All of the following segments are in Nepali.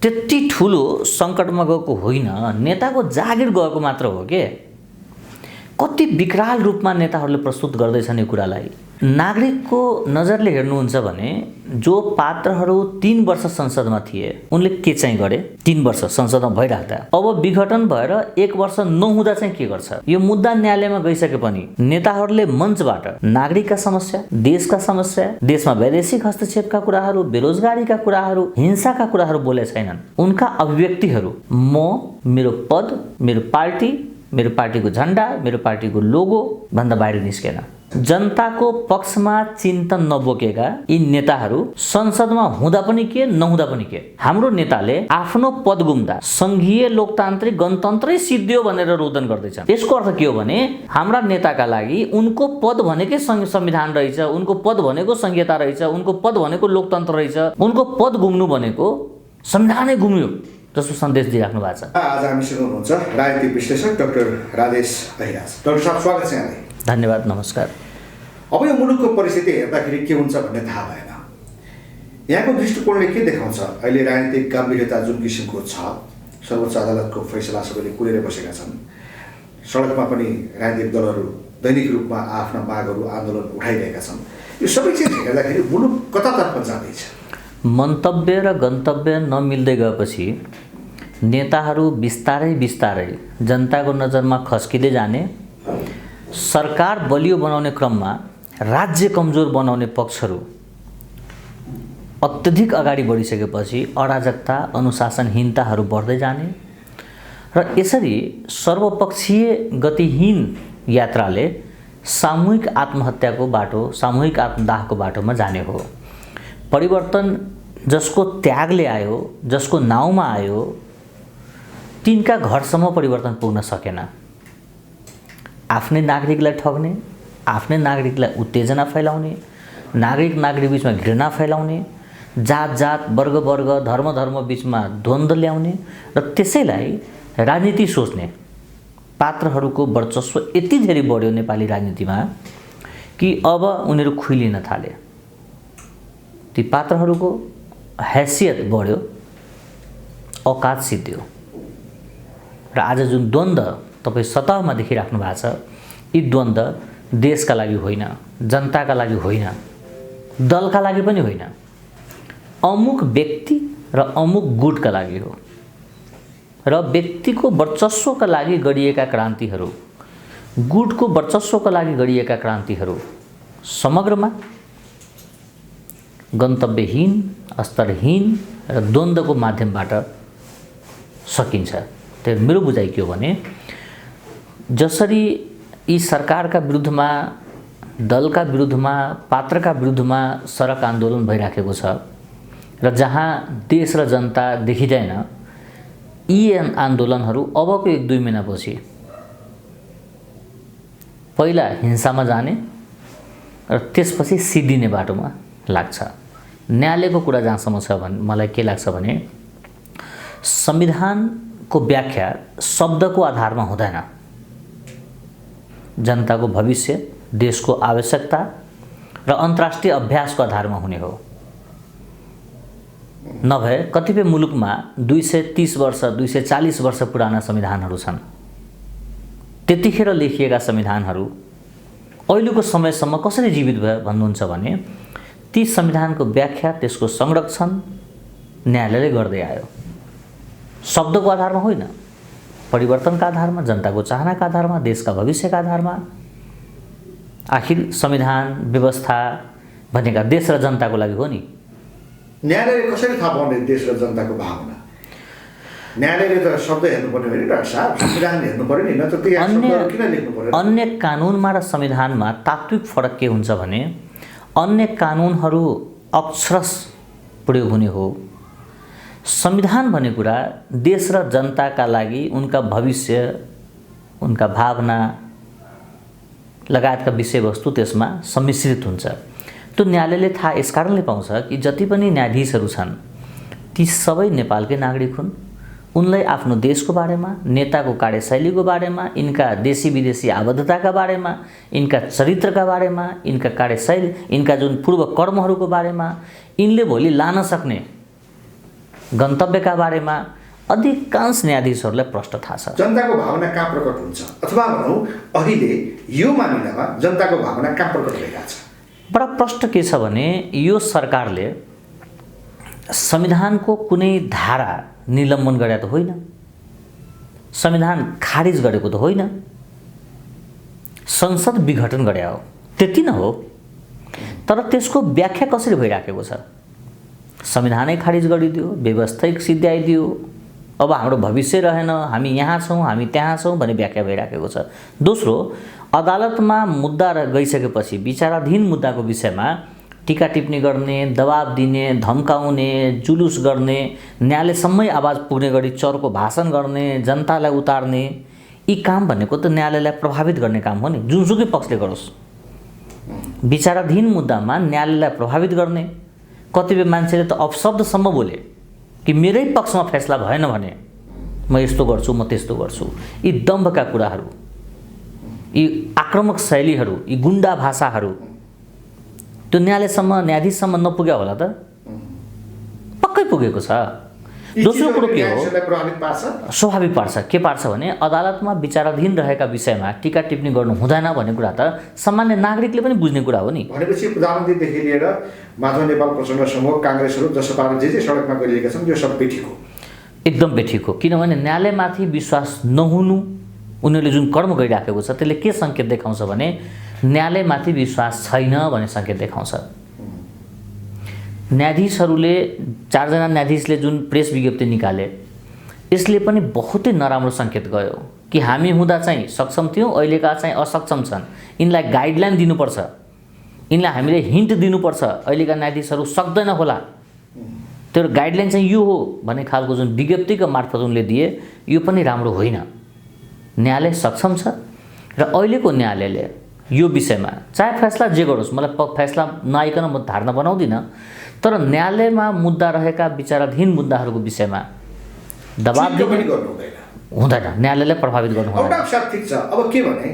त्यति ठुलो सङ्कटमा गएको होइन, नेताको जागिर गएको मात्र हो के। कति विकराल रूपमा नेताहरूले प्रस्तुत गर्दैछन् यो कुरालाई। नागरिकको नजरले हेर्नुहुन्छ भने जो पात्रहरू 3 वर्ष संसदमा थिए उनले के चाहिँ गरे? 3 वर्ष संसदमा भइराख्दा अब विघटन भएर 1 वर्ष नहुँदा चाहिँ के गर्छ? यो मुद्दा न्यायालयमा गइसके पनि नेताहरूले मञ्चबाट नागरिकका समस्या, देशका समस्या, देशमा वैदेशिक हस्तक्षेपका कुराहरू, बेरोजगारीका कुराहरू, हिंसाका कुराहरू बोले छैनन्। उनका अभिव्यक्तिहरू म, मेरो पद, मेरो पार्टीको झण्डा, मेरो पार्टीको लोगो भन्दा बाहिर निस्केन। जनताको पक्षमा चिन्तन नबोकेका यी नेताहरू संसदमा हुँदा पनि के नहुँदा पनि के। हाम्रो नेताले आफ्नो पद गुम्दा संघीय लोकतान्त्रिक गणतन्त्रै सिद्धियो भनेर रोदन गर्दैछन्। त्यसको अर्थ के हो भने हाम्रा नेताका लागि उनको पद भनेकै संविधान रहेछ, उनको पद भनेको संहिता रहेछ, उनको पद भनेको लोकतन्त्र रहेछ, उनको पद गुम्नु भनेको संविधानै गुम्यो जस्तो सन्देश दिइराख्नु भएको छ। आज हामीसँग हुनुहुन्छ राजनीतिक विश्लेषक डाक्टर राजेश अहिराज। डाक्टर साहब, स्वागत छ यहाँलाई। धन्यवाद, नमस्कार। अब यो मुलुकको परिस्थिति हेर्दाखेरि के हुन्छ भन्ने थाहा भएन। यहाँको दृष्टिकोणले के देखाउँछ? अहिले राजनीतिक गम्भीरता जुन किसिमको छ, सर्वोच्च अदालतको फैसला सबैले कुरेर बसेका छन्। सडकमा पनि राजनीतिक दलहरू दैनिक रूपमा आफ्ना मागहरू, आन्दोलन उठाइरहेका छन्। यो सबै चिज हेर्दाखेरि मुलुक कतातर्फ जाँदैछ? मन्तव्य र गन्तव्य नमिल्दै गएपछि नेताहरू बिस्तारै जनताको नजरमा खस्किँदै जाने, सरकार बलियो बनाउने क्रममा राज्य कमजोर बनाउने पक्षहरू अत्यधिक अगाडि बढिसकेपछि अराजकता, अनुशासनहीनताहरू बढ्दै जाने र यसरी सर्वपक्षीय गतिहीन यात्राले सामूहिक आत्महत्याको बाटो, सामूहिक आत्मदाहको बाटोमा जाने हो। परिवर्तन जसको त्यागले आयो, जसको नाउँमा आयो, तिनका घरसम्म परिवर्तन पुग्न सकेन। आफ्नै नागरिकलाई ठग्ने, आफ्नै नागरिकलाई उत्तेजना फैलाउने, नागरिक बीचमा घृणा फैलाउने, जात वर्ग धर्म बीचमा द्वन्द्व ल्याउने र त्यसैलाई राजनीति सोच्ने पात्रहरूको वर्चस्व यति धेरै बढ्यो नेपाली राजनीतिमा कि अब उनीहरू खुइलिन थाले। ती पात्रहरूको हैसियत बढ्यो, औकात सिद्धियो र आज जुन द्वन्द्व तपाईँ सतहमा देखिराख्नु भएको छ, यी द्वन्द्व देशका लागि होइन, जनताका लागि होइन, दलका लागि पनि होइन, अमुक व्यक्ति र अमुक गुटका लागि हो। र व्यक्तिको वर्चस्वका लागि गरिएका क्रान्तिहरू, गुटको वर्चस्वका लागि गरिएका क्रान्तिहरू समग्रमा गन्तव्यहीन, स्तरहीन र द्वन्द्वको माध्यमबाट सकिन्छ। त्यो मेरो बुझाइ के हो भने जसरी यी सरकारका विरुद्धमा, दलका विरुद्धमा, पात्रका विरुद्धमा सडक आन्दोलन भइराखेको छ र जहाँ देश र जनता देखिँदैन, यी आन्दोलनहरू अबको 1-2 महिनापछि पहिला हिंसामा जाने र त्यसपछि सिद्धिने बाटोमा लाग्छ। न्यायालयको कुरा जहाँसम्म छ भने मलाई के लाग्छ भने संविधानको व्याख्या शब्दको आधारमा हुँदैन। जनताको भविष्य, देशको आवश्यकता र अन्तर्राष्ट्रिय अभ्यासको आधारमा हुने हो। नभए कतिपय मुलुकमा 230 वर्ष, 240 वर्ष पुराना संविधानहरू छन्। त्यतिखेर लेखिएका संविधानहरू अहिलेको समयसम्म कसरी जीवित भयो भन्नुहुन्छ भने ती संविधानको व्याख्या, त्यसको संरक्षण न्यायालयले गर्दै आयो। शब्दको आधारमा होइन, परिवर्तनका आधारमा, जनताको चाहनाका आधारमा, देशका भविष्यका आधारमा। आखिर संविधान व्यवस्था भनेका देश र जनताको लागि हो नि। न्यायालयले कसरी थाहा पाउने देश र जनताको भावना? न्यायालयले त शब्द हेर्नु पर्ने होइन डाक्टर साहब, संविधान हेर्नु पर्यो नि, न त त्यो शब्दहरू किन लेख्नु पर्यो? अन्य कानुनमा र संविधानमा तात्विक फरक के हुन्छ भने अन्य कानुनहरू अक्षरश प्रयोग हुने हो। संविधान भन्ने कुरा देश र जनताका लागि उनका भविष्य, उनका भावना लगायतका विषयवस्तु त्यसमा सम्मिश्रित हुन्छ। त्यो न्यायालयले थाहा यस कारणले पाउँछ कि जति पनि न्यायाधीशहरू छन् ती सबै नेपालकै नागरिक हुन्। उनलाई आफ्नो देशको बारेमा, नेताको कार्यशैलीको बारेमा, इनका देशी विदेशी आबद्धताका बारेमा, इनका चरित्रका बारेमा, इनका कार्यशैली, इनका जुन पूर्व कर्महरूको बारेमा, इनले भोलि लान सक्ने गन्तव्यका बारेमा अधिकांश न्यायाधीशहरूलाई प्रश्न थाहा छ। जनताको भावना कहाँ प्रकट हुन्छ, अथवा भनौँ अहिले यो मामिलामा जनताको भावना कहाँ प्रकट भइरहेको छ? बडा प्रश्न के छ भने यो सरकारले संविधानको कुनै धारा निलम्बन गरेको त होइन, संविधान खारिज गरेको त होइन, संसद विघटन गरे हो, त्यति नै हो। तर त्यसको व्याख्या कसरी भइराखेको छ? संविधानै खारिज गरिदियो, व्यवस्थै सिद्ध्याइदियो, अब हाम्रो भविष्य रहेन, हामी यहाँ छौँ हामी त्यहाँ छौँ भन्ने व्याख्या भइराखेको छ। दोस्रो, अदालतमा मुद्दा गइसकेपछि विचाराधीन मुद्दाको विषयमा टीका टिप्पणी गर्ने, दबाब दिने, धम्काउने, जुलुस गर्ने, न्यायालयसम्मै आवाज पुग्ने गरी चर्को भाषण गर्ने, जनतालाई उतार्ने, यी काम भनेको त न्यायालयलाई प्रभावित गर्ने काम हो नि, जुनसुकै पक्षले गरोस्। विचाराधीन मुद्दामा न्यायालयलाई प्रभावित गर्ने, कतिपय मान्छेले त अपशब्दसम्म बोले कि मेरै पक्षमा फैसला भएन भने म यस्तो गर्छु, म त्यस्तो गर्छु। यी दम्भका कुराहरू, यी आक्रामक शैलीहरू, यी गुन्डा भाषाहरू त्यो न्यायालयसम्म, न्यायाधीशसम्म नपुग्यो होला त? पक्कै पुगेको छ। दोस्रो कुरो के हो? स्वाभाविक पार्छ। के पार्छ भने अदालतमा विचाराधीन रहेका विषयमा टीका टिप्पणी गर्नु हुँदैन भन्ने कुरा त सामान्य नागरिकले पनि बुझ्ने कुरा हो नि। भनेपछि प्रधानमन्त्रीदेखि लिएर माधव नेपाल प्रचण्ड समूह, काङ्ग्रेसहरू जसपाले जे सडकमा गरिरहेका छन् यो सब बेठिक हो, एकदम बेठिक हो। किनभने न्यायालयमाथि विश्वास नहुनु, उनीहरूले जुन कर्म गरिराखेको छ त्यसले के सङ्केत देखाउँछ भने न्यायालयमाथि विश्वास छैन भन्ने सङ्केत देखाउँछ। न्यायाधीशहरूले 4 जना न्यायाधीशले जुन प्रेस विज्ञप्ति निकाले यसले पनि बहुतै नराम्रो सङ्केत गयो कि हामी हुँदा चाहिँ सक्षम थियौँ, अहिलेका चाहिँ असक्षम छन्, यिनलाई गाइडलाइन दिनुपर्छ, यिनलाई हामीले हिन्ट दिनुपर्छ, अहिलेका न्यायाधीशहरू सक्दैन होला, त्यो गाइडलाइन चाहिँ यो हो भन्ने खालको जुन विज्ञप्तिको मार्फत उनले दिए यो पनि राम्रो होइन। न्यायालय सक्षम छ र अहिलेको न्यायालयले यो विषयमा चाहे फैसला जे गरोस्, मलाई फैसला नआइकन म धारणा बनाउँदिनँ, तर न्यायालयमा मुद्दा रहेका विचाराधीन मुद्दाहरूको विषयमा दबाब दिने हुँदैन, न्यायालयलाई प्रभावित गर्नु हुँदैन। ठिक छ। अब के भने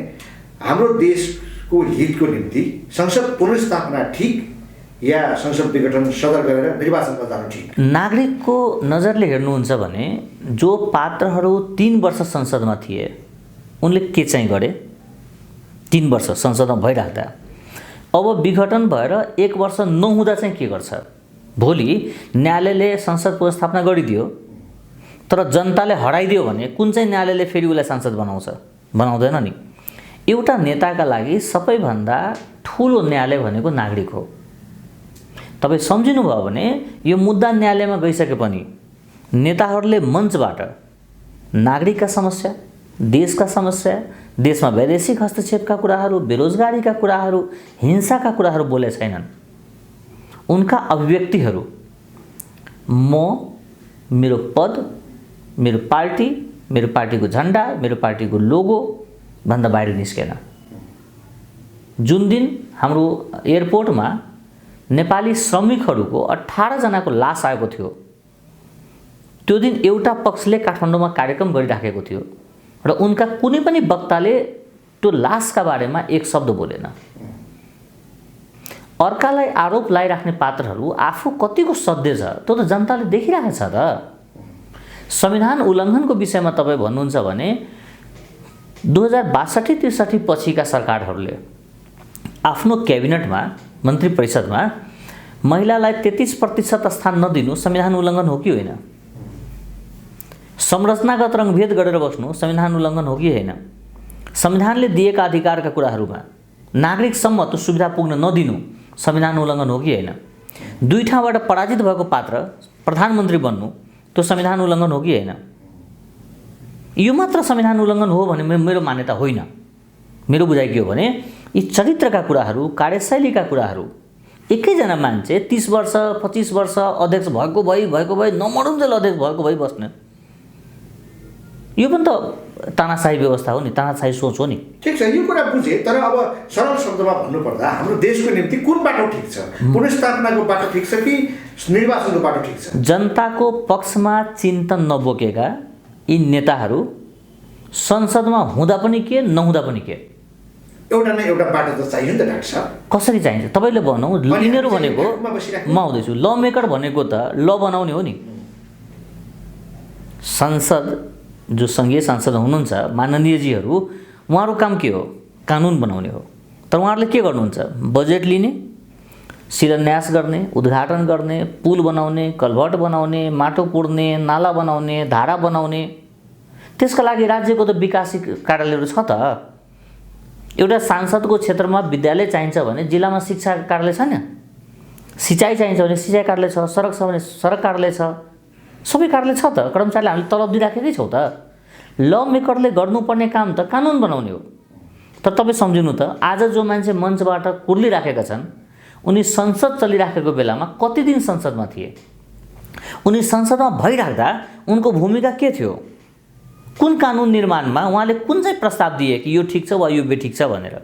हाम्रो देशको हितको निम्ति संसद पुनर्स्थापना ठिक या संसद विघटन सदर गरेर निर्वाचनमा जानु ठिक? नागरिकको नजरले हेर्नुहुन्छ भने जो पात्रहरू 3 वर्ष संसदमा थिए उनले के चाहिँ गरे? 3 वर्ष संसदमा भइराख्दा अब विघटन भएर 1 वर्ष नहुँदा चाहिँ के गर्छ? भोलि न्यायालयले संसद पुनर्स्थापना गरिदियो तर जनताले हराइदियो भने कुन चाहिँ न्यायालयले फेरि उसलाई सांसद बनाउँछ? बनाउँदैन नि। एउटा नेताका लागि सबैभन्दा ठुलो न्यायालय भनेको नागरिक हो। तपाईँ सम्झिनु भयो भने यो मुद्दा न्यायालयमा गइसके पनि नेताहरूले मञ्चबाट नागरिकका समस्या, देशका समस्या, देशमा वैदेशिक हस्तक्षेपका कुराहरू, बेरोजगारीका कुराहरू, हिंसाका कुराहरू बोले छैनन्। उनका अभिव्यक्तिहरू म, मेरो पद, मेरो पार्टी, मेरो पार्टीको झन्डा, मेरो पार्टीको लोगो भन्दा बाहिर निस्केन। जुन दिन हाम्रो एयरपोर्टमा नेपाली श्रमिकहरूको 18 जनाको लास आएको थियो त्यो दिन एउटा पक्षले काठमाडौँमा कार्यक्रम गरिराखेको थियो र उनका कुनै पनि वक्ताले त्यो लासका बारेमा एक शब्द बोलेन। अर्कालाई आरोप लगाइराख्ने पात्रहरू आफू कतिको सध्य छ त्यो त जनताले देखिरहेको छ त। संविधान उल्लङ्घनको विषयमा तपाईँ भन्नुहुन्छ भने 2062-63 पछिका सरकारहरूले आफ्नो क्याबिनेटमा, मन्त्री परिषदमा महिलालाई 33% स्थान नदिनु संविधान उल्लङ्घन हो कि होइन? संरचनागत रङभेद गरेर बस्नु संविधान उल्लङ्घन हो कि होइन? संविधानले दिएका अधिकारका कुराहरूमा नागरिकसम्म त्यो सुविधा पुग्न नदिनु संविधान उल्लङ्घन हो कि होइन? 2 ठाउँबाट पराजित भएको पात्र प्रधानमन्त्री बन्नु त्यो संविधान उल्लङ्घन हो कि होइन? यो मात्र संविधान उल्लङ्घन हो भने मेरो मान्यता होइन। मेरो बुझाइ के हो भने यी चरित्रका कुराहरू, कार्यशैलीका कुराहरू, एकैजना मान्छे 30 वर्ष 25 वर्ष अध्यक्ष भएको भई नमरुन्जेल अध्यक्ष भएको भई बस्ने, यो पनि त तानाशाही व्यवस्था हो नि, तानाशाही सोच हो नि। ठिक छ, यो कुरा बुझेँ, तर अब सरल शब्दमा भन्नुपर्दा हाम्रो देशको निम्ति कुन बाटो ठिक छ? पुनर्स्थापनाको बाटो ठिक छ कि निर्वाचनको बाटो ठिक छ? जनताको पक्षमा चिन्तन नबोकेका यी नेताहरू संसदमा हुँदा पनि के, नहुँदा पनि के, एउटा न एउटा बाटो त चाहियो नि त डाक्टर साहब। कसरी चाहिन्छ? तपाईँले भनौँ, यिनीहरू भनेको म आउँदैछु, ल मेकर भनेको त ल बनाउने हो नि। सांसद जो सङ्घीय सांसद हुनुहुन्छ माननीयजीहरू, उहाँहरूको काम के हो? कानुन बनाउने हो। तर उहाँहरूले के गर्नुहुन्छ? बजेट लिने, शिलान्यास गर्ने, उद्घाटन गर्ने, पुल बनाउने, कलभट बनाउने, माटो पुर्ने, नाला बनाउने, धारा बनाउने। त्यसका लागि राज्यको त विकासिक कार्यालयहरू छ त। एउटा सांसदको क्षेत्रमा विद्यालय चाहिन्छ भने जिल्लामा शिक्षा कार्यालय छैन, सिँचाइ चाहिन्छ भने सिँचाइ कार्यालय छ, सडक छ भने सडक कार्यालय छ, सबै कार्यालय छ त। कर्मचारीले हामीले तलब दिइराखेकै छौँ त। ल मेकरले गर्नुपर्ने काम त कानुन बनाउने हो। तर तपाईँ सम्झिनु त, आज जो मान्छे मञ्चबाट कुर्लिराखेका छन् उनी संसद चलिराखेको बेलामा कति दिन संसदमा थिए? उनी संसदमा भइराख्दा उनको भूमिका के थियो? कुन कानुन निर्माणमा उहाँले कुन चाहिँ प्रस्ताव दिए कि यो ठिक छ वा यो बेठिक छ भनेर?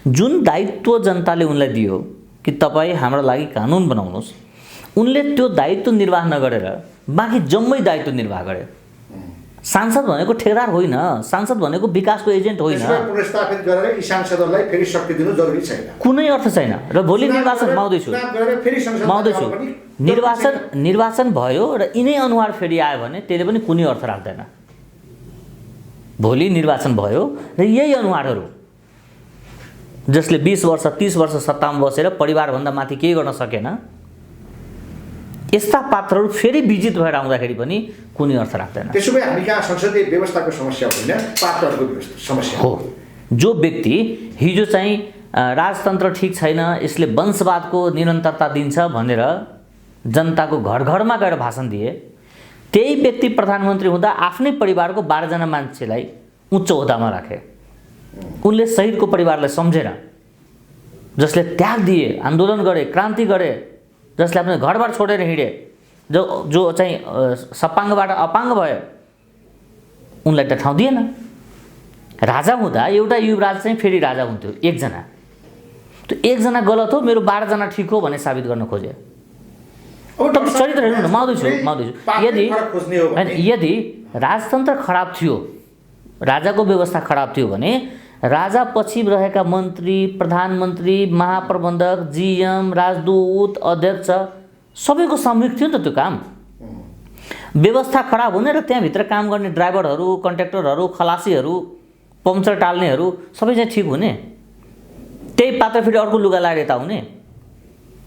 जुन दायित्व जनताले उनलाई दियो कि तपाईँ हाम्रो लागि कानुन बनाउनुहोस्, उनले त्यो दायित्व निर्वाह नगरेर बाँकी जम्मै दायित्व निर्वाह गरे। सांसद भनेको ठेकेदार होइन, सांसद भनेको विकासको एजेन्ट होइन। पुनर्स्थापित गरेर यी सांसदहरूलाई फेरि शक्ति दिनु जरुरी छैन, कुनै अर्थ छैन। र भोलि निर्वाचन निर्वाचन भयो र यिनै अनुहार फेरि आयो भने त्यसले पनि कुनै अर्थ राख्दैन। भोलि निर्वाचन भयो र यही अनुहारहरू जसले 20 वर्ष 30 वर्ष सत्तामा बसेर परिवारभन्दा माथि केही गर्न सकेन, यस्ता पात्रहरू फेरि विजित भएर आउँदाखेरि पनि कुनै अर्थ राख्दैन। त्यसो भए हामी कहाँ संसदीय व्यवस्थाको समस्या होइन, पात्रहरूको समस्या हो। जो व्यक्ति हिजो चाहिँ राजतन्त्र ठिक छैन, यसले वंशवादको निरन्तरता दिन्छ भनेर जनताको घर घरमा गएर भाषण दिए, त्यही व्यक्ति प्रधानमन्त्री हुँदा आफ्नै परिवारको 12 जना मान्छेलाई उच्च ओहदामा राखे। उनले शहीदको परिवारलाई सम्झेर, जसले त्याग दिए, आन्दोलन गरे, क्रान्ति गरे, जसले आफ्नो घरबाट छोडेर हिँडे, जो चाहिँ सपाङ्गबाट अपाङ्ग भयो, उनलाई त ठाउँ दिएन। राजा हुँदा एउटा युवराज चाहिँ फेरि राजा हुन्थ्यो, एकजना। त्यो एकजना गलत हो, मेरो 12 जना ठिक हो भने साबित गर्न खोजे। तपाईँ चरित्र हेर्नु न, माउँदैछु। यदि राजतन्त्र खराब थियो, राजाको व्यवस्था खराब थियो भने राजा पछि रहेका मन्त्री, प्रधानमन्त्री, महाप्रबन्धक, जीएम, राजदूत, अध्यक्ष सबैको सामूहिक थियो नि त त्यो काम। व्यवस्था खराब हुने र त्यहाँभित्र काम गर्ने ड्राइभरहरू, कन्ट्र्याक्टरहरू, खलासीहरू, पम्चर टाल्नेहरू सबै चाहिँ ठिक हुने। त्यही पात्र फेरि अर्को लुगा लगाएर यता हुने।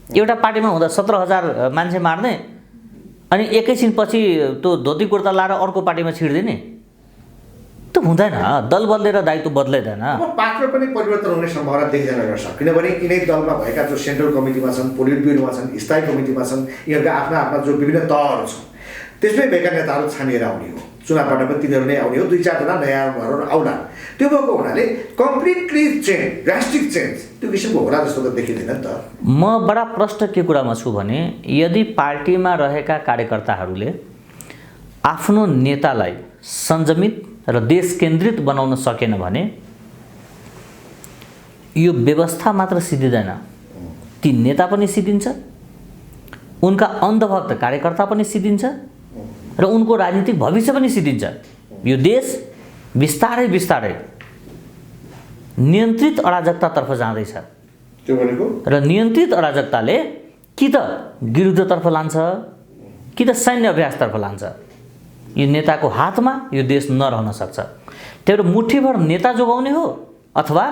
एउटा पार्टीमा हुँदा 17,000 मान्छे मार्ने अनि एकैछिनपछि त्यो धोती कुर्ता लाएर अर्को पार्टीमा छिर्दिने, त्यो हुँदैन। दल बदलेर दायित्व बदलिँदैन। पात्र पनि परिवर्तन हुने सम्भावना देखिँदैन रहेछ, किनभने यिनै दलमा भएका जो सेन्ट्रल कमिटीमा छन्, पोलिट ब्युरोमा छन्, स्थायी कमिटीमा छन्, यिनीहरूका आफ्ना आफ्ना जो विभिन्न तहहरू छन्, त्यसमै भएका नेताहरू छानिएर आउने हो। चुनावबाट पनि तिनीहरू नै आउने हो, 2-4 जना नयाँ अनुहारहरू आउला। त्यो भएको हुनाले कम्प्लिटली चेन्ज, ड्रास्टिक चेन्ज त्यो किसिमको होला जस्तो त देखिँदैन नि त। म बडा प्रष्ट के कुरामा छु भने, यदि पार्टीमा रहेका कार्यकर्ताहरूले आफ्नो नेतालाई संयमित र देश केन्द्रित बनाउन सकेन भने यो व्यवस्था मात्र सिद्धिँदैन, ती नेता पनि सिद्धिन्छ, उनका अन्धभक्त कार्यकर्ता पनि सिद्धिन्छ र उनको राजनीतिक भविष्य पनि सिद्धिन्छ। यो देश बिस्तारै बिस्तारै नियन्त्रित अराजकतातर्फ जाँदैछ। त्यो भनेको र नियन्त्रित अराजकताले कि त गिरुद्धतर्फ लान्छ कि त सैन्य अभ्यासतर्फ लान्छ। यो नेताको हातमा यो देश नरहन सक्छ। त्यही भएर मुठीभर नेता जोगाउने हो अथवा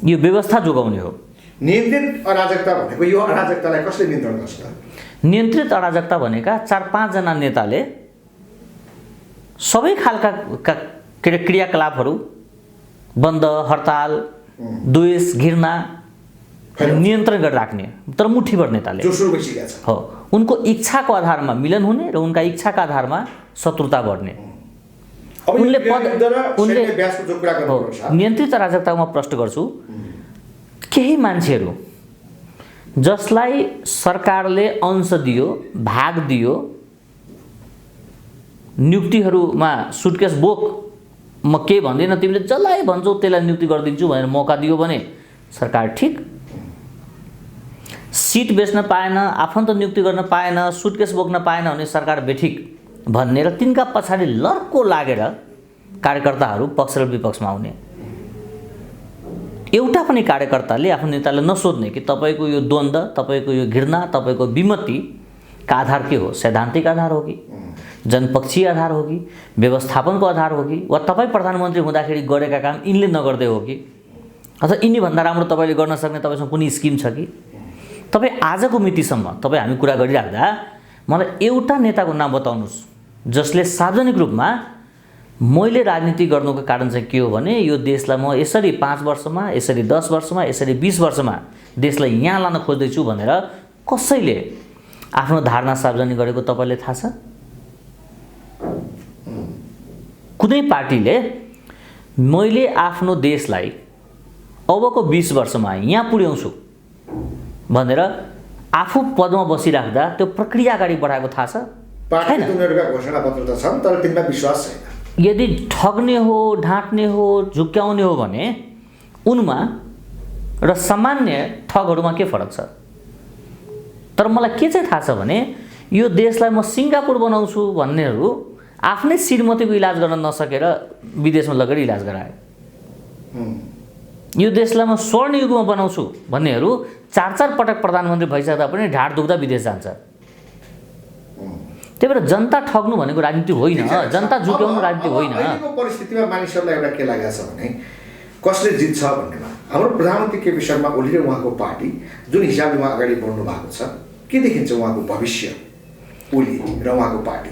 यो व्यवस्था जोगाउने हो। नियन्त्रित अराजकता भनेको यो अराजकतालाई कसले नियन्त्रण गर्छ? नियन्त्रित अराजकता भनेका 4-5 जना नेताले सबै खालका क्रियाकलापहरू, बन्द, हडताल, द्वेष, घृणा नियन्त्रण गरेर राख्ने, तर मुठीभर नेताले हो। उनको इच्छाको आधारमा मिलन हुने र उनका इच्छाका आधारमा शत्रुता बढ्ने। उनले नियन्त्रित अराजकतामा प्रश्न गर्छु, केही मान्छेहरू जसलाई सरकारले अंश दियो, भाग दियो, नियुक्तिहरूमा सुटकेस बोक, म के भन्दिनँ, तिमीले जसलाई भन्छौ त्यसलाई नियुक्ति गरिदिन्छु भनेर मौका दियो भने सरकार ठिक। सिट बेच्न पाएन, आफन्त नियुक्ति गर्न पाएन, सुटकेस बोक्न पाएन भने सरकार बेठिक भन्ने र तिनका पछाडि लर्को लागेर कार्यकर्ताहरू पक्ष र विपक्षमा आउने। एउटा पनि कार्यकर्ताले आफ्नो नेतालाई नसोध्ने कि तपाईँको यो द्वन्द्व, तपाईँको यो घृणा, तपाईँको विमतिका आधार के हो? सैद्धान्तिक आधार हो कि जनपक्षीय आधार हो कि व्यवस्थापनको आधार हो कि वा तपाईँ प्रधानमन्त्री हुँदाखेरि गरेका काम यिनले नगर्दै हो कि अथवा यिनीभन्दा राम्रो तपाईँले गर्न सक्ने तपाईँसँग कुनै स्किम छ कि? तपाईँ आजको मितिसम्म तपाईँ हामी कुरा गरिराख्दा मलाई एउटा नेताको नाम बताउनुहोस् जसले सार्वजनिक रूपमा मैले राजनीति गर्नुको कारण चाहिँ के हो भने यो देशलाई म यसरी 5 वर्षमा, यसरी 10 वर्षमा, यसरी 20 वर्षमा देशलाई यहाँ लान खोज्दैछु भनेर कसैले आफ्नो धारणा सार्वजनिक गरेको तपाईँले थाहा छ? कुनै पार्टीले मैले आफ्नो देशलाई अबको 20 वर्षमा यहाँ पुर्याउँछु भनेर आफू पदमा बसिराख्दा त्यो प्रक्रिया अगाडि बढाएको थाहा छ? पार्टीले उनीहरूका घोषणापत्र त छन् तर तिनमा विश्वास छैन। यदि ठग्ने हो, ढाँट्ने हो, झुक्क्याउने हो भने उनमा र सामान्य ठगहरूमा के फरक छ? तर मलाई के चाहिँ थाहा छ भने यो देशलाई म सिङ्गापुर बनाउँछु भन्नेहरू आफ्नै श्रीमतीको इलाज गर्न नसकेर विदेशमा लगेर इलाज गराए। यो देशलाई म स्वर्णयुगमा बनाउँछु भन्नेहरू 4-4 पटक प्रधानमन्त्री भइसक्दा पनि ढाड दुख्दा विदेश जान्छ। त्यही भएर जनता ठग्नु भनेको राजनीति होइन, जनता झुक्याउनु राजनीति होइन। अहिलेको परिस्थितिमा मानिसहरूलाई एउटा के लागेको छ भने कसले जित्छ भन्नेमा हाम्रो प्रधानमन्त्री केपी शर्मा ओली र उहाँको पार्टी जुन हिसाबले उहाँ अगाडि बढ्नु भएको छ, के देखिन्छ उहाँको भविष्य ओली र उहाँको पार्टी?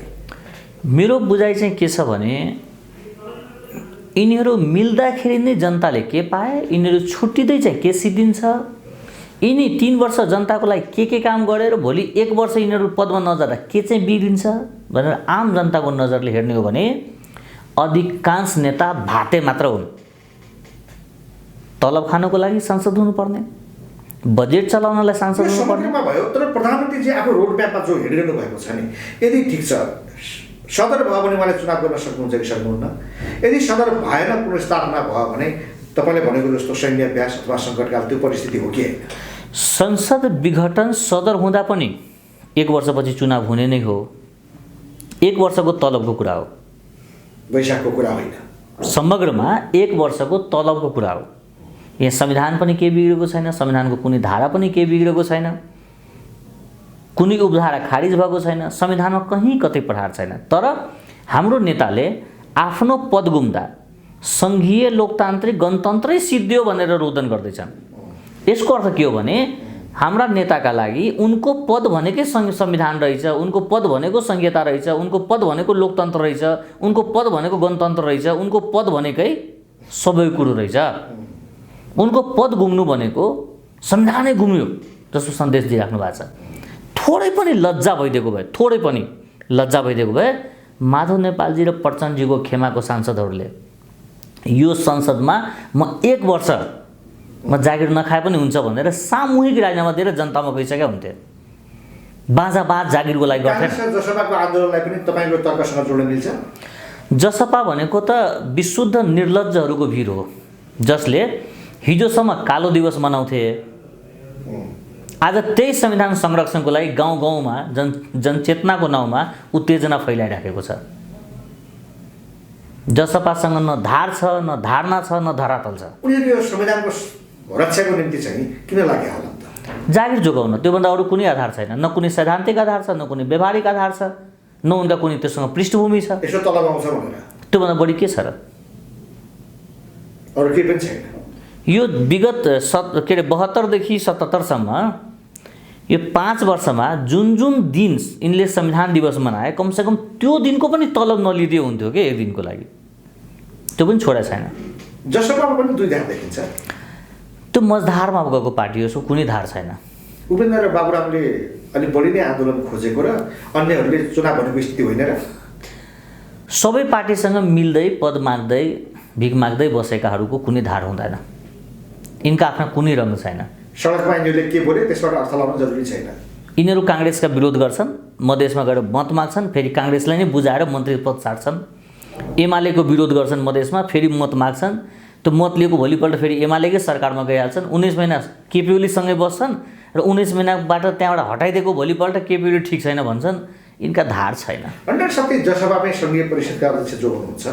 मेरो बुझाइ चाहिँ के छ भने यिनीहरू मिल्दाखेरि नै जनताले के पाए, यिनीहरू छुट्टिँदै चाहिँ के सिद्धिन्छ, यिनी 3 वर्ष जनताको लागि के काम गरेर भोलि 1 वर्ष यिनीहरू पदमा नजाँदा के चाहिँ बिग्रिन्छ भनेर आम जनताको नजरले हेर्ने हो भने अधिकांश नेता भाटे मात्र हुन्। तलब खानको लागि सांसद हुनुपर्ने, बजेट चलाउनलाई सांसद हुनुपर्ने भयो। तर प्रधानमन्त्रीजी आफ्नो रोड म्यापमा जो हिँडिरहनु भएको छ नि, यदि ठिक छ सदर भयो भने उहाँले चुनाव गर्न सक्नुहुन्छ कि सक्नुहुन्न? यदि सदर भएन, पुनर्स्थापना भयो भने तपाईँले भनेको जस्तो सैन्य अभ्यास अथवा सङ्कटकाल त्यो परिस्थिति हो कि होइन? संसद विघटन सदर हुँदा पनि 1 वर्षपछि चुनाव हुने नै हो। 1 वर्षको तलबको कुरा हो, वैशाखको कुरा होइन। समग्रमा 1 वर्षको तलबको कुरा हो। यहाँ संविधान पनि केही बिग्रेको छैन, संविधानको कुनै धारा पनि केही बिग्रेको छैन, कुनै उपधारा खारिज भएको छैन, संविधानमा कहीँ कतै प्रहार छैन। तर हाम्रो नेताले आफ्नो पद गुम्दा सङ्घीय लोकतान्त्रिक गणतन्त्रै सिद्धियो भनेर रोदन गर्दैछन्। यसको अर्थ के हो भने हाम्रा नेताका लागि उनको पद भनेकै संविधान रहेछ, उनको पद भनेको संहिता रहेछ, उनको पद भनेको लोकतन्त्र रहेछ, उनको पद भनेको गणतन्त्र रहेछ, उनको पद भनेकै सबै कुरो रहेछ। उनको पद गुम्नु भनेको संविधानै गुम्यो जस्तो सन्देश दिइराख्नु भएको छ। थोरै पनि लज्जा भइदिएको भए, थोरै पनि लज्जा भइदिएको भए माधव नेपालजी र प्रचण्डजीको खेमाको सांसदहरूले यो संसदमा म 1 वर्ष म जागिर नखाए पनि हुन्छ भनेर सामूहिक राजीनामा दिएर जनतामा गइसकेका हुन्थे। बाजाबाज जागिरको लागि गर्थे। जसपाको आन्दोलनलाई पनि तपाईँको तर्कसँग जोड्न मिल्छ? जसपा भनेको त विशुद्ध निर्लज्जहरूको भिड हो जसले हिजोसम्म कालो दिवस मनाउँथे, आज त्यही संविधान संरक्षणको लागि गाउँ गाउँमा जनचेतनाको नाउँमा उत्तेजना फैलाइराखेको छ। जसपासँग न धार छ, न धारणा छ, न धरातल छ। उनीहरू यो संविधानको रक्षाको निम्ति चाहिँ किन लागे होला त? जागिर जोगाउन, त्योभन्दा अरू कुनै आधार छैन। न कुनै सैद्धान्तिक आधार छ, न कुनै व्यवहारिक आधार छ, न उनका कुनै त्योसँग पृष्ठभूमि छ। यसो तलब आउँछ भनेर त्योभन्दा बढी के छ र? अरू केही पनि छैन। यो विगत 72 देखि 77 सम्म यो 5 वर्षमा जुन जुन दिन यिनले संविधान दिवस मनाए, कमसेकम त्यो दिनको पनि तलब नलिदिए हुन्थ्यो कि एक दिनको लागि, त्यो पनि छोडा छैन। जसपामा पनि 2 धार देखिन्छ। त्यो मजधारमा गएको पार्टी हो, सो कुनै धार छैन। उपेन्द्र बाबुरामले अलि बढी नै आन्दोलन खोजेको र अन्यहरूले चुनाव भनेको स्थिति होइन र? सबै पार्टीसँग मिल्दै पद माग्दै भिख माग्दै बसेकाहरूको कुनै धार हुँदैन। यिनका आफ्ना कुनै रङ छैन। सडकमा यिनीहरूले के बोले त्यसबाट अर्थ लाउन जरुरी छैन। यिनीहरू काङ्ग्रेसका विरोध गर्छन्, मधेसमा गएर मत माग्छन्, फेरि काङ्ग्रेसलाई नै बुझाएर मन्त्री पद साट्छन्। एमालेको विरोध गर्छन् मधेसमा, फेरि मत माग्छन्, त्यो मत लिएको भोलिपल्ट फेरि एमालेकै सरकारमा गइहाल्छन्। 19 महिना केपी ओलीसँगै बस्छन् र 19 महिनाबाट त्यहाँबाट हटाइदिएको भोलिपल्ट केपी ओली ठिक छैन भन्छन्। यिनका धार छैन। अन्डर सबै जसपामै सङ्घीय परिषदका अध्यक्ष जो हुनुहुन्छ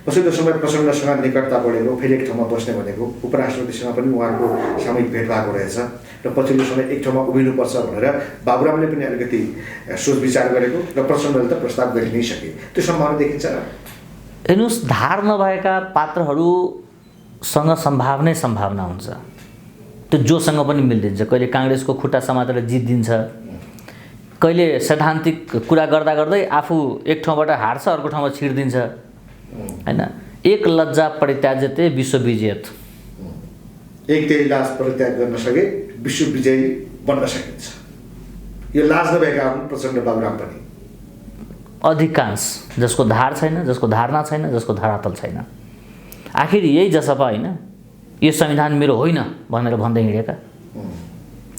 पछिल्लो समय प्रचण्डसँग निकटता बढेको, फेरि एक ठाउँमा बस्ने भनेको, उपराष्ट्रपतिसँग पनि उहाँको सामूहिक भेट भएको रहेछ र पछिल्लो समय एक ठाउँमा उभिनुपर्छ भनेर बाबुरामले पनि अलिकति सोच विचार गरेको र प्रचण्डले त प्रस्ताव गरि नै सके। त्यो सम्भावना देखिन्छ र? हेर्नुहोस्, धार नभएका पात्रहरूसँग सम्भावना हुन्छ। त्यो जोसँग पनि मिलिदिन्छ। कहिले काङ्ग्रेसको खुट्टा समातेर जितिदिन्छ, कहिले सैद्धान्तिक कुरा गर्दा गर्दै आफू एक ठाउँबाट हार्छ, अर्को ठाउँमा छिर्दिन्छ हैन। एक लज्जा परित्याज्यते विश्व विजेत। एक त्यही लाज परित्याग गर्न सके विश्व विजयी बन्न सकिन्छ। यो लाज नभएका हुन् प्रचण्ड, बाबुराम पनि। अधिकांश जसको धार छैन, जसको धारणा छैन, जसको धरातल छैन। आखिर यही जसपा होइन, यो संविधान मेरो होइन भनेर भन्दै हिँडेका,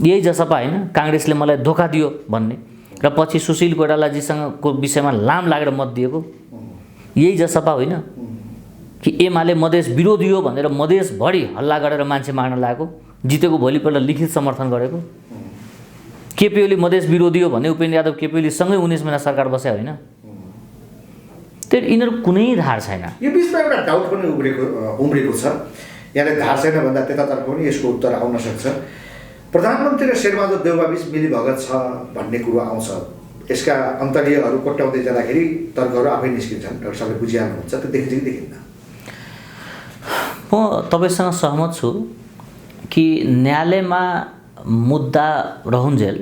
यही जसपा होइन काङ्ग्रेसले मलाई धोका दियो भन्ने र पछि सुशील कोइरालाजीसँगको विषयमा लाम लागेर मत दिएको, यही जसपा होइन कि एमाले मधेस विरोधी हो भनेर मधेसभरि हल्ला गरेर मान्छे मार्न लागेको, जितेको भोलिपल्ट लिखित समर्थन गरेको। केपी ओली मधेस विरोधी हो भने उपेन्द्र यादव केपी ओलीसँगै 19 महिना सरकार बसे होइन। त्यो यिनीहरू कुनै धार छैन। यो बिचमा एउटा डाउट पनि उम्रेको छ। यहाँले धार छैन भन्दा त्यतातर्फ पनि यसको उत्तर आउन सक्छ। प्रधानमन्त्री र शेरबहादुर देउवाबीच मिलीभगत छ भन्ने कुरो आउँछ। यसका अन्तर्यहरू कोट्याउँदै जाँदाखेरि तर्कहरू आफै निस्किन्छन्। डाक्टर साहबले बुझिहाल्नुहुन्छ, त्यो देखिन्छ कि देखिन्न? म तपाईँसँग सहमत छु कि न्यायालयमा मुद्दा रहुन्जेल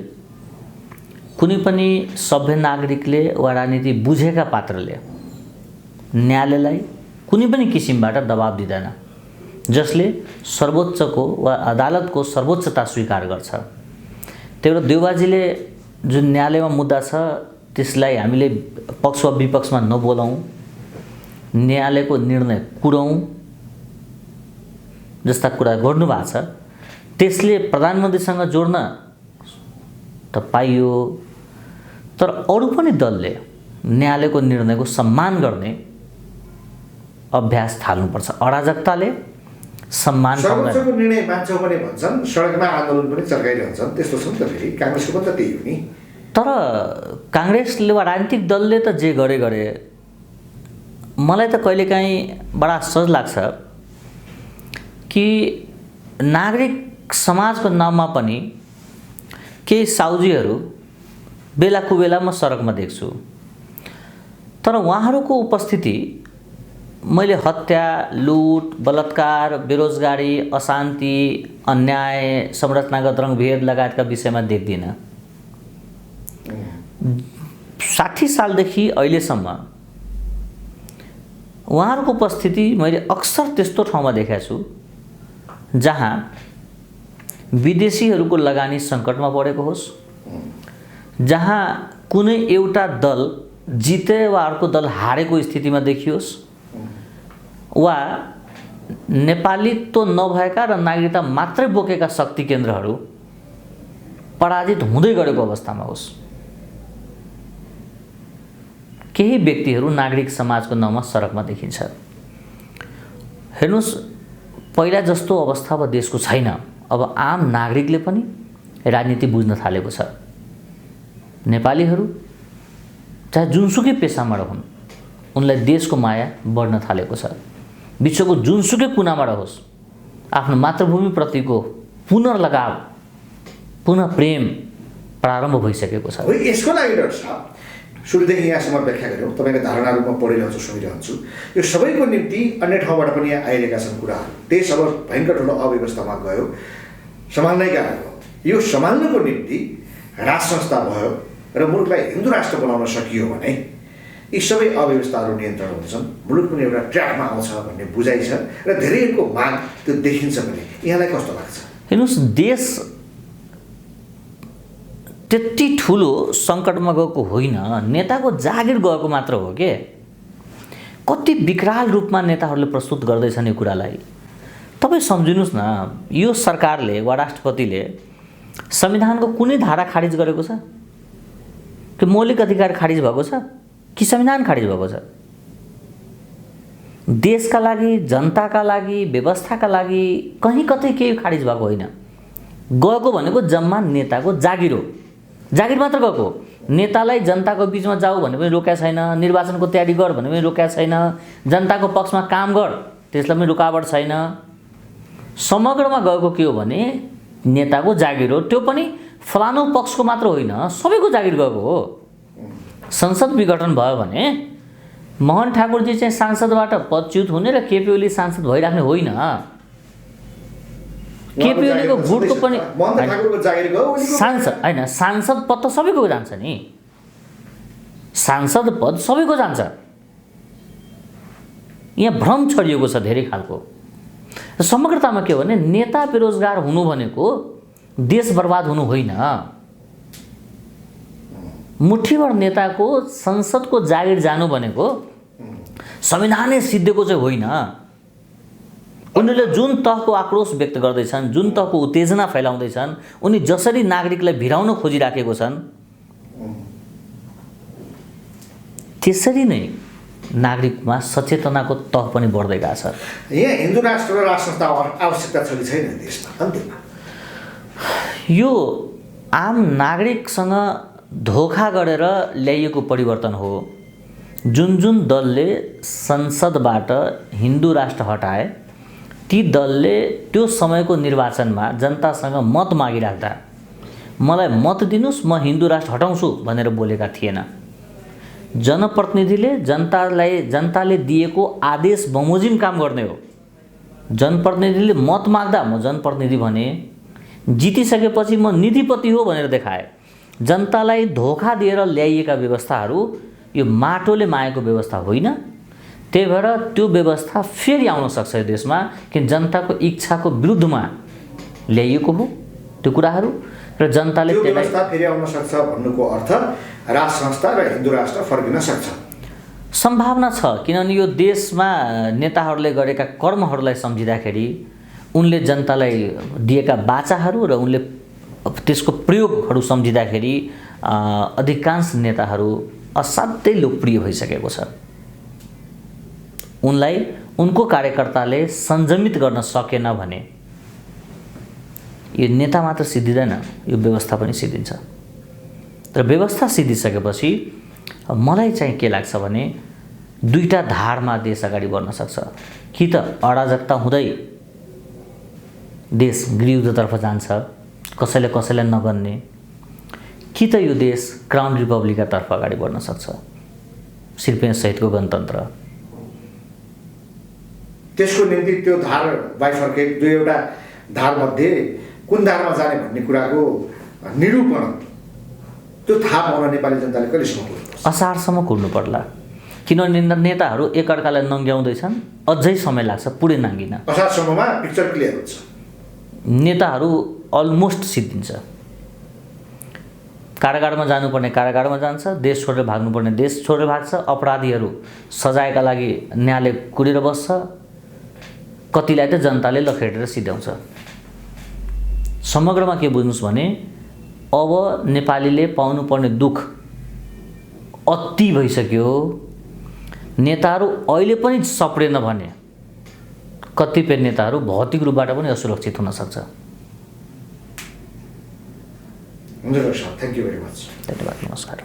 कुनै पनि सभ्य नागरिकले वा राजनीति बुझेका पात्रले न्यायालयलाई कुनै पनि किसिमबाट दबाब दिँदैन, जसले सर्वोच्चको वा अदालतको सर्वोच्चता स्वीकार गर्छ। त्यही भएर देउबाजीले जुन न्यायालयमा मुद्दा छ त्यसलाई हामीले पक्ष वा विपक्षमा नबोलाउँ, न्यायालयको निर्णय कुरौँ जस्ता कुरा गर्नुभएको छ। त्यसले प्रधानमन्त्रीसँग जोड्न त पाइयो, तर अरू पनि दलले न्यायालयको निर्णयको सम्मान गर्ने अभ्यास थाल्नुपर्छ। अराजकताले सम्मान सर्वोच्चको निर्णय मान्छौँ पनि भन्छन्, सडकमा आन्दोलन पनि चर्काइरहन्छन्। त्यस्तो छ नि त। फेरि काङ्ग्रेसको पनि त त्यही हो नि। तर काङ्ग्रेसले वा राजनीतिक दलले त जे गरे मलाई त कहिलेकाहीँ बडा सहज लाग्छ कि नागरिक समाजको नाममा पनि केही साउजीहरू बेला कुबेला म सडकमा देख्छु, तर उहाँहरूको उपस्थिति मैले हत्या, लुट, बलात्कार, बेरोजगारी, अशान्ति, अन्याय, संरचनागत रङभेद लगायतका विषयमा देख्दिनँ। 60 सालदेखि अहिलेसम्म उहाँहरूको उपस्थिति मैले अक्सर त्यस्तो ठाउँमा देखेको छु जहाँ विदेशीहरूको लगानी सङ्कटमा परेको होस्, जहाँ कुनै एउटा दल जिते वा अर्को दल हारेको स्थितिमा देखियोस्, वा नेपालीत्व नभएका र नागरिकता मात्रै बोकेका शक्ति केन्द्रहरू पराजित हुँदै गरेको अवस्थामा होस्। केही व्यक्तिहरू नागरिक समाजको नाममा सडकमा देखिन्छ। हेर्नुहोस्, पहिला जस्तो अवस्था अब देशको छैन। अब आम नागरिकले पनि राजनीति बुझ्न थालेको छ। नेपालीहरू चाहे जुनसुकै पेसामा रहन्, उनलाई देशको माया बढ्न थालेको छ। विश्वको जुनसुकै कुनामा रहोस्, आफ्नो मातृभूमिप्रतिको पुनर्लगाव, पुनः प्रेम प्रारम्भ भइसकेको छ। यसको लागि डाक्टर साहब सुरुदेखि यहाँसम्म व्याख्या गऱ्यौँ, तपाईँको धारणाहरू म पढिरहन्छु, सुनिरहन्छु। यो सबैको निम्ति अन्य ठाउँबाट पनि यहाँ आइरहेका छन् कुराहरू। देश अब भयङ्कर ठुलो अव्यवस्थामा गयो, सम्हाल्नै गाह्रो। यो सम्हाल्नको निम्ति राज संस्था भयो र मुलुकलाई हिन्दू राष्ट्र बनाउन सकियो भने यी सबै अव्यवस्थाहरू नियन्त्रण हुन्छन्, मुलुक पनि एउटा ट्र्याकमा आउँछ भन्ने बुझाइ छ र धेरैको माग त्यो देखिन्छ भने यहाँलाई कस्तो लाग्छ? हेर्नुहोस्, देश त्यति ठुलो सङ्कटमा गएको होइन, नेताको जागिर गएको मात्र हो के। कति विकराल रूपमा नेताहरूले प्रस्तुत गर्दैछन् यो कुरालाई। तपाईँ सम्झिनुहोस् न, यो सरकारले वा राष्ट्रपतिले संविधानको कुनै धारा खारिज गरेको छ कि मौलिक अधिकार खारिज भएको छ कि संविधान खारिज भएको छ? देशका लागि, जनताका लागि, व्यवस्थाका लागि कहीँ कतै केही खारिज भएको होइन। गएको भनेको जम्मा नेताको जागिर हो। जागिर मात्र गएको, नेतालाई जनताको बिचमा जाऊ भने पनि रोकेको छैन, निर्वाचनको तयारी गर भने पनि रोकेको छैन, जनताको पक्षमा काम गर त्यसलाई पनि रुकावट छैन। समग्रमा गएको के हो भने नेताको जागिर हो, त्यो पनि फलानु पक्षको मात्र होइन, सबैको जागिर गएको हो। संसद विघटन भयो भने मोहन ठाकुरजी चाहिँ सांसदबाट पदच्युत हुने र केपी ओली सांसद भइराख्ने होइन। केपी ओलीको भोटको पनि सांसद होइन, सांसद पद त सबैको जान्छ नि, सांसद पद सबैको जान्छ। यहाँ भ्रम छरिएको छ धेरै खालको। समग्रतामा के हो भने नेता बेरोजगार हुनु भनेको देश बर्बाद हुनु होइन। मुठीभर नेताको संसदको जागिर जानु भनेको संविधानले सिद्धेको चाहिँ होइन। उनीहरूले जुन तहको आक्रोश व्यक्त गर्दैछन्, जुन तहको उत्तेजना फैलाउँदैछन्, उनी जसरी नागरिकलाई भिराउन खोजिराखेको छन् त्यसरी नै नागरिकमा सचेतनाको तह पनि बढ्दै गएको छ। यहाँ हिन्दू राष्ट्र र राष्ट्र संस्था आवश्यकता छ कि छैन देशमा? अन्त्यमा यो आम नागरिकसँग धोखा गरेर ल्याइएको परिवर्तन हो। जुन जुन दलले संसदबाट हिन्दू राष्ट्र हटाए ती दलले त्यो समयको निर्वाचनमा जनतासँग मत मागिराख्दा मलाई मत दिनुस् म हिन्दू राष्ट्र हटाउँछु भनेर बोलेका थिएन। जनप्रतिनिधिले जनताले दिएको आदेश बमोजिम काम गर्ने हो। जनप्रतिनिधिले मत माग्दा म जनप्रतिनिधि भने, जितिसकेपछि म नीतिपति हो भनेर देखाए। जनतालाई धोखा दिएर ल्याइएका व्यवस्थाहरू यो माटोले मागेको व्यवस्था होइन। त्यही भएर त्यो व्यवस्था फेरि आउन सक्छ यो देशमा कि जनताको इच्छाको विरुद्धमा ल्याइएको हो त्यो कुराहरू र जनताले त्यो व्यवस्था फेरि आउन सक्छ भन्नुको अर्थ राष्ट्र संस्था र हिन्दू राष्ट्र फर्किन सक्छ। सम्भावना छ, किनभने यो देशमा नेताहरूले गरेका कर्महरूलाई सम्झिँदाखेरि उनले जनतालाई दिएका बाचाहरू र उनले त्यसको प्रयोगहरू सम्झिँदाखेरि अधिकांश नेताहरू असाध्यै लोकप्रिय भइसकेको छ। उनलाई उनको कार्यकर्ताले सञ्जमित गर्न सकेन भने यो नेता मात्र सिद्धिँदैन, यो व्यवस्था पनि सिद्धिन्छ। तर व्यवस्था सिद्धिसकेपछि मलाई चाहिँ के लाग्छ भने दुईटा धारमा देश अगाडि बढ्न सक्छ। कि त अराजकता हुँदै देश गृहयुद्धतर्फ जान्छ, कसैले कसैलाई नगन्ने, कि त यो देश क्राउन रिपब्लिकतर्फ अगाडि बढ्न सक्छ, शिरपेंजसहितको गणतन्त्र। त्यसको निम्ति त्यो धार बाइफर्केट दुईवटा धारमध्ये कुन धारमा जाने भन्ने कुराको निरूपण त्यो थाहा पाउन नेपाली जनताले कहिलेसम्म कुर्नुपर्छ? असारसम्म कुर्नु पर्ला, किनभने नेताहरू एकअर्कालाई नङ्ग्याउँदैछन्, अझै समय लाग्छ पुरै नाङ्गिन। असारसम्ममा पिक्चर क्लियर हुन्छ, नेताहरू अलमोस्ट सिद्धिन्छ। कारागारमा जानुपर्ने कारागारमा जान्छ, देश छोडेर भाग्नुपर्ने देश छोडेर भाग्छ, अपराधीहरू सजायका लागि न्यायालय कुरेर बस्छ, कतिलाई त जनताले लखेटेर सिध्याउँछ। समग्रमा के बुझ्नुहोस् भने अब नेपालीले पाउनुपर्ने दुःख अति भइसक्यो। नेताहरू अहिले पनि सप्रेन भने कतिपय नेताहरू भौतिक रूपबाट पनि असुरक्षित हुन सक्छ। हुन्छ डक्टर साहब, थ्याङ्क यू भेरी मच। धन्यवाद, नमस्कार।